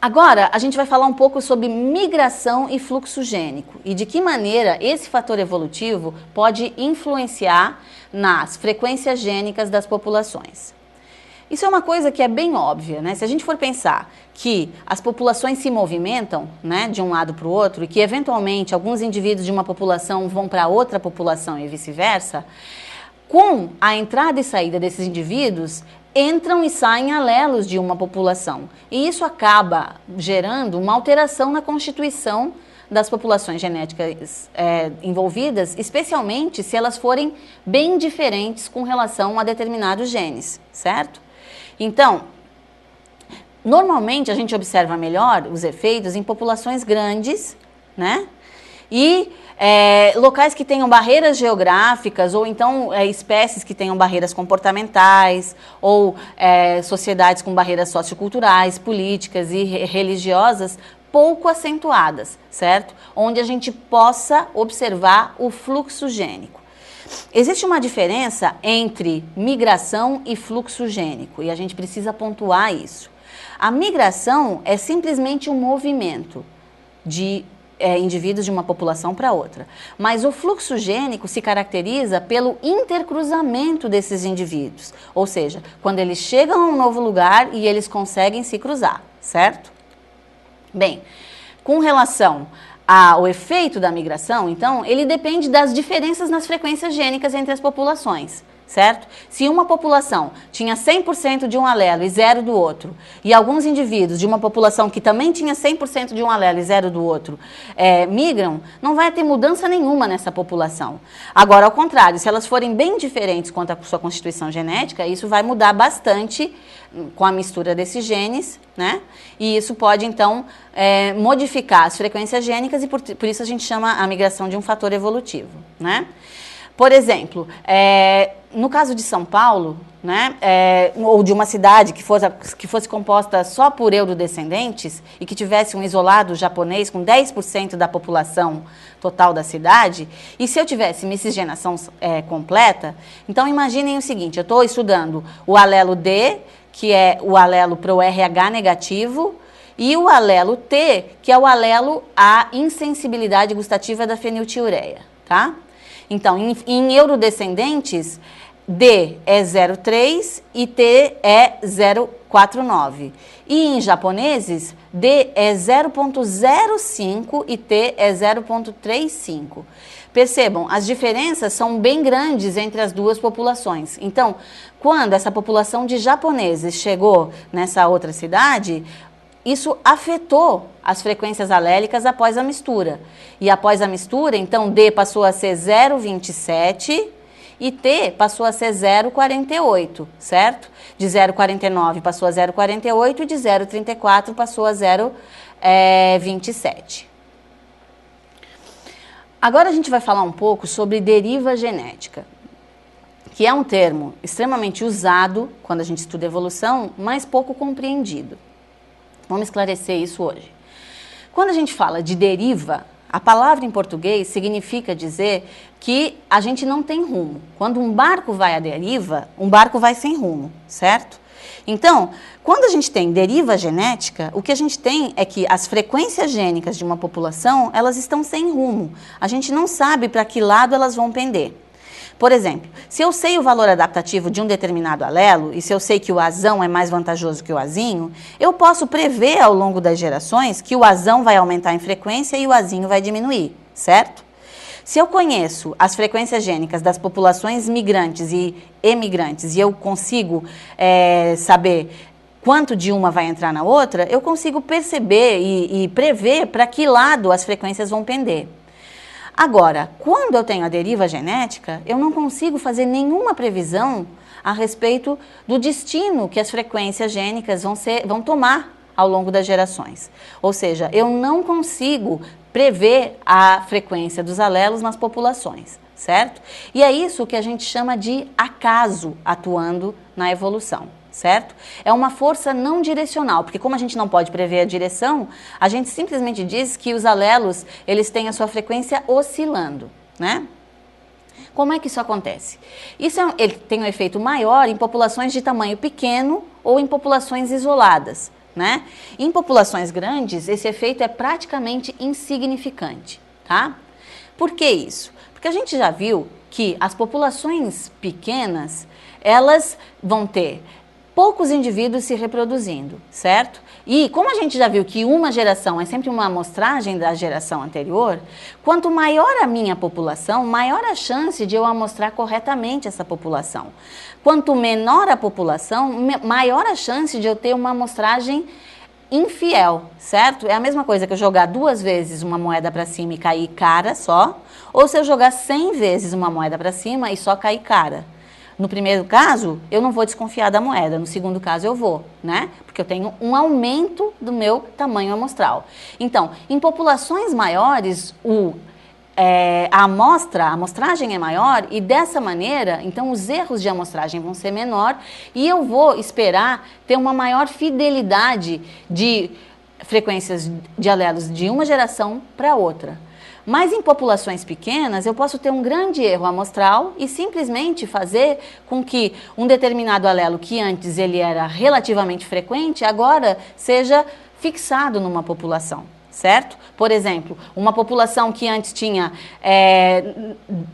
Agora, a gente vai falar um pouco sobre migração e fluxo gênico e de que maneira esse fator evolutivo pode influenciar nas frequências gênicas das populações. Isso é uma coisa que é bem óbvia, né? Se a gente for pensar que as populações se movimentam, né, de um lado para o outro e que eventualmente alguns indivíduos de uma população vão para outra população e vice-versa, com a entrada e saída desses indivíduos, entram e saem alelos de uma população. E isso acaba gerando uma alteração na constituição das populações genéticas envolvidas, especialmente se elas forem bem diferentes com relação a determinados genes, certo? Então, normalmente a gente observa melhor os efeitos em populações grandes, né? E locais que tenham barreiras geográficas, ou então espécies que tenham barreiras comportamentais, ou sociedades com barreiras socioculturais, políticas e religiosas pouco acentuadas, certo? Onde a gente possa observar o fluxo gênico. Existe uma diferença entre migração e fluxo gênico, e a gente precisa pontuar isso. A migração é simplesmente um movimento de indivíduos de uma população para outra. Mas o fluxo gênico se caracteriza pelo intercruzamento desses indivíduos, ou seja, quando eles chegam a um novo lugar e eles conseguem se cruzar, certo? Bem, com relação ao efeito da migração, então, ele depende das diferenças nas frequências gênicas entre as populações, certo? Se uma população tinha 100% de um alelo e 0 do outro, e alguns indivíduos de uma população que também tinha 100% de um alelo e 0 do outro migram, não vai ter mudança nenhuma nessa população. Agora, ao contrário, se elas forem bem diferentes quanto à sua constituição genética, isso vai mudar bastante com a mistura desses genes, né? E isso pode, então, modificar as frequências gênicas e por isso a gente chama a migração de um fator evolutivo, né? Por exemplo, no caso de São Paulo, né, ou de uma cidade que fosse composta só por eurodescendentes e que tivesse um isolado japonês com 10% da população total da cidade, e se eu tivesse miscigenação completa, então imaginem o seguinte, eu estou estudando o alelo D, que é o alelo para o RH negativo, e o alelo T, que é o alelo à insensibilidade gustativa da feniltiureia, tá? Então, em eurodescendentes, D é 0,3 e T é 0,49. E em japoneses, D é 0,05 e T é 0,35. Percebam, as diferenças são bem grandes entre as duas populações. Então, quando essa população de japoneses chegou nessa outra cidade, isso afetou as frequências alélicas após a mistura. E após a mistura, então, D passou a ser 0,27 e T passou a ser 0,48, certo? De 0,49 passou a 0,48 e de 0,34 passou a 0,27. Agora a gente vai falar um pouco sobre deriva genética, que é um termo extremamente usado quando a gente estuda evolução, mas pouco compreendido. Vamos esclarecer isso hoje. Quando a gente fala de deriva, a palavra em português significa dizer que a gente não tem rumo. Quando um barco vai à deriva, um barco vai sem rumo, certo? Então, quando a gente tem deriva genética, o que a gente tem é que as frequências gênicas de uma população, elas estão sem rumo. A gente não sabe para que lado elas vão pender. Por exemplo, se eu sei o valor adaptativo de um determinado alelo, e se eu sei que o azão é mais vantajoso que o azinho, eu posso prever ao longo das gerações que o azão vai aumentar em frequência e o azinho vai diminuir, certo? Se eu conheço as frequências gênicas das populações migrantes e emigrantes e eu consigo saber quanto de uma vai entrar na outra, eu consigo perceber e prever para que lado as frequências vão pender. Agora, quando eu tenho a deriva genética, eu não consigo fazer nenhuma previsão a respeito do destino que as frequências gênicas vão tomar ao longo das gerações. Ou seja, eu não consigo prever a frequência dos alelos nas populações, certo? E é isso que a gente chama de acaso atuando na evolução, certo? É uma força não direcional, porque como a gente não pode prever a direção, a gente simplesmente diz que os alelos, eles têm a sua frequência oscilando, né? Como é que isso acontece? Ele tem um efeito maior em populações de tamanho pequeno ou em populações isoladas, né? Em populações grandes, esse efeito é praticamente insignificante, tá? Por que isso? Porque a gente já viu que as populações pequenas, elas vão ter poucos indivíduos se reproduzindo, certo? E como a gente já viu que uma geração é sempre uma amostragem da geração anterior, quanto maior a minha população, maior a chance de eu amostrar corretamente essa população. Quanto menor a população, maior a chance de eu ter uma amostragem infiel, certo? É a mesma coisa que eu jogar 2 vezes uma moeda para cima e cair cara só, ou se eu jogar 100 vezes uma moeda para cima e só cair cara. No primeiro caso, eu não vou desconfiar da moeda, no segundo caso eu vou, né? Porque eu tenho um aumento do meu tamanho amostral. Então, em populações maiores, a amostragem é maior e dessa maneira, então os erros de amostragem vão ser menor e eu vou esperar ter uma maior fidelidade de frequências de alelos de uma geração para outra. Mas em populações pequenas, eu posso ter um grande erro amostral e simplesmente fazer com que um determinado alelo que antes ele era relativamente frequente, agora seja fixado numa população, certo? Por exemplo, uma população que antes tinha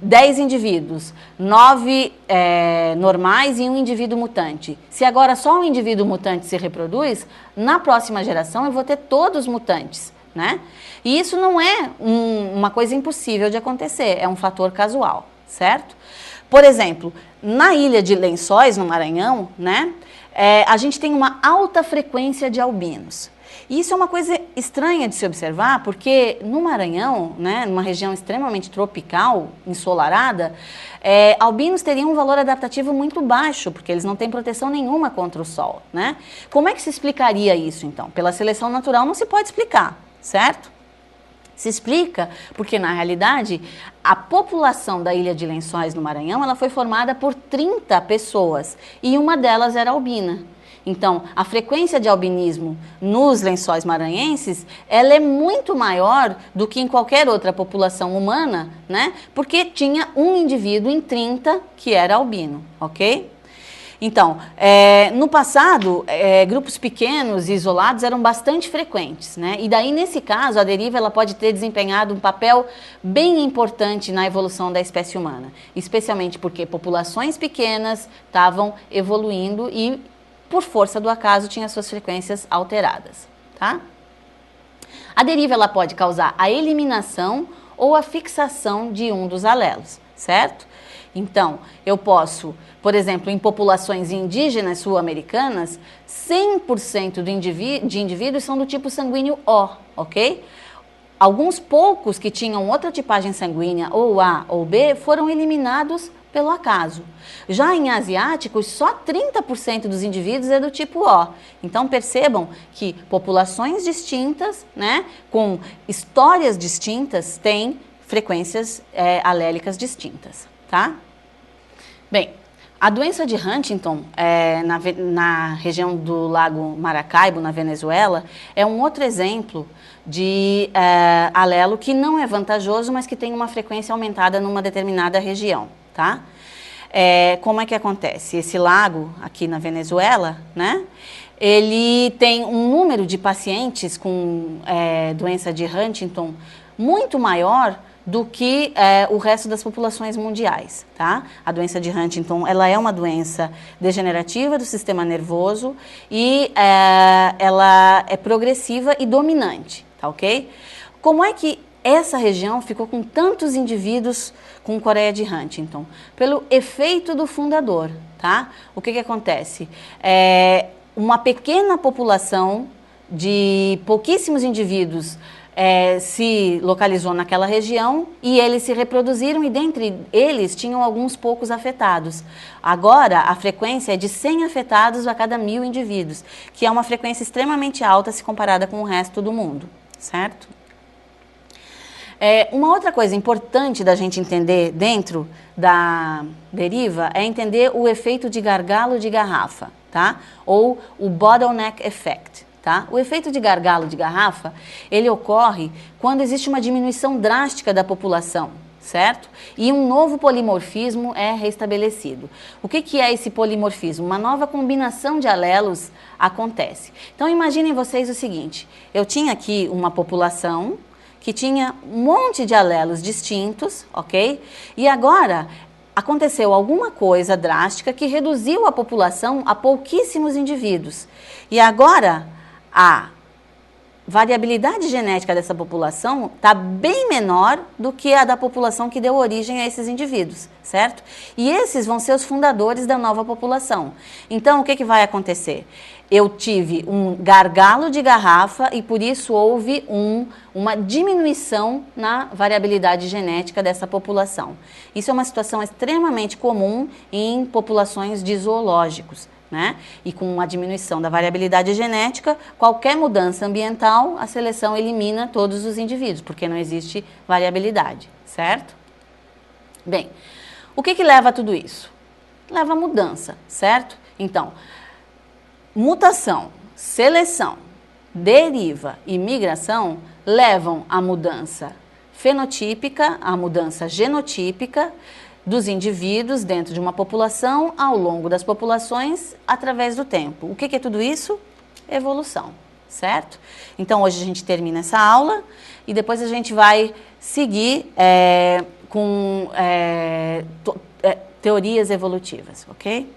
10 indivíduos, 9 normais e um indivíduo mutante. Se agora só um indivíduo mutante se reproduz, na próxima geração eu vou ter todos mutantes, né? E isso não é uma coisa impossível de acontecer, é um fator casual, certo? Por exemplo, na ilha de Lençóis, no Maranhão, né, a gente tem uma alta frequência de albinos. E isso é uma coisa estranha de se observar, porque no Maranhão, né, numa região extremamente tropical, ensolarada, albinos teriam um valor adaptativo muito baixo, porque eles não têm proteção nenhuma contra o sol, né? Como é que se explicaria isso, então? Pela seleção natural não se pode explicar, certo? Se explica porque, na realidade, a população da Ilha de Lençóis, no Maranhão, ela foi formada por 30 pessoas e uma delas era albina. Então, a frequência de albinismo nos lençóis maranhenses, ela é muito maior do que em qualquer outra população humana, né? Porque tinha um indivíduo em 30 que era albino, ok? Então, no passado, grupos pequenos e isolados eram bastante frequentes, né? E daí, nesse caso, a deriva ela pode ter desempenhado um papel bem importante na evolução da espécie humana, especialmente porque populações pequenas estavam evoluindo e, por força do acaso, tinha suas frequências alteradas, tá? A deriva ela pode causar a eliminação ou a fixação de um dos alelos, certo? Então, eu posso, por exemplo, em populações indígenas sul-americanas, 100% de indivíduos são do tipo sanguíneo O, ok? Alguns poucos que tinham outra tipagem sanguínea, ou A ou B, foram eliminados pelo acaso. Já em asiáticos, só 30% dos indivíduos é do tipo O. Então, percebam que populações distintas, né, com histórias distintas, têm frequências alélicas distintas, tá? Bem, a doença de Huntington, na região do Lago Maracaibo, na Venezuela, é um outro exemplo de alelo que não é vantajoso, mas que tem uma frequência aumentada numa determinada região, tá? Como é que acontece? Esse lago aqui na Venezuela, né? Ele tem um número de pacientes com doença de Huntington muito maior do que o resto das populações mundiais, tá? A doença de Huntington, ela é uma doença degenerativa do sistema nervoso e ela é progressiva e dominante, tá ok? Como é que essa região ficou com tantos indivíduos com coreia de Huntington? Pelo efeito do fundador, tá? O que acontece? Uma pequena população de pouquíssimos indivíduos se localizou naquela região e eles se reproduziram e dentre eles tinham alguns poucos afetados. Agora, a frequência é de 100 afetados a cada 1000 indivíduos, que é uma frequência extremamente alta se comparada com o resto do mundo, certo? Uma outra coisa importante da gente entender dentro da deriva é entender o efeito de gargalo de garrafa, tá? Ou o bottleneck effect. Tá? O efeito de gargalo de garrafa, ele ocorre quando existe uma diminuição drástica da população, certo? E um novo polimorfismo é restabelecido. O que é esse polimorfismo? Uma nova combinação de alelos acontece. Então imaginem vocês o seguinte, eu tinha aqui uma população que tinha um monte de alelos distintos, ok? E agora aconteceu alguma coisa drástica que reduziu a população a pouquíssimos indivíduos. E agora a variabilidade genética dessa população está bem menor do que a da população que deu origem a esses indivíduos, certo? E esses vão ser os fundadores da nova população. Então, o que vai acontecer? Eu tive um gargalo de garrafa e por isso houve uma diminuição na variabilidade genética dessa população. Isso é uma situação extremamente comum em populações de zoológicos. Né? E com uma diminuição da variabilidade genética, qualquer mudança ambiental, a seleção elimina todos os indivíduos, porque não existe variabilidade, certo? Bem, o que leva a tudo isso? Leva a mudança, certo? Então, mutação, seleção, deriva e migração levam à mudança fenotípica, à mudança genotípica, dos indivíduos dentro de uma população ao longo das populações através do tempo. O que é tudo isso? Evolução, certo? Então hoje a gente termina essa aula e depois a gente vai seguir com teorias evolutivas, ok?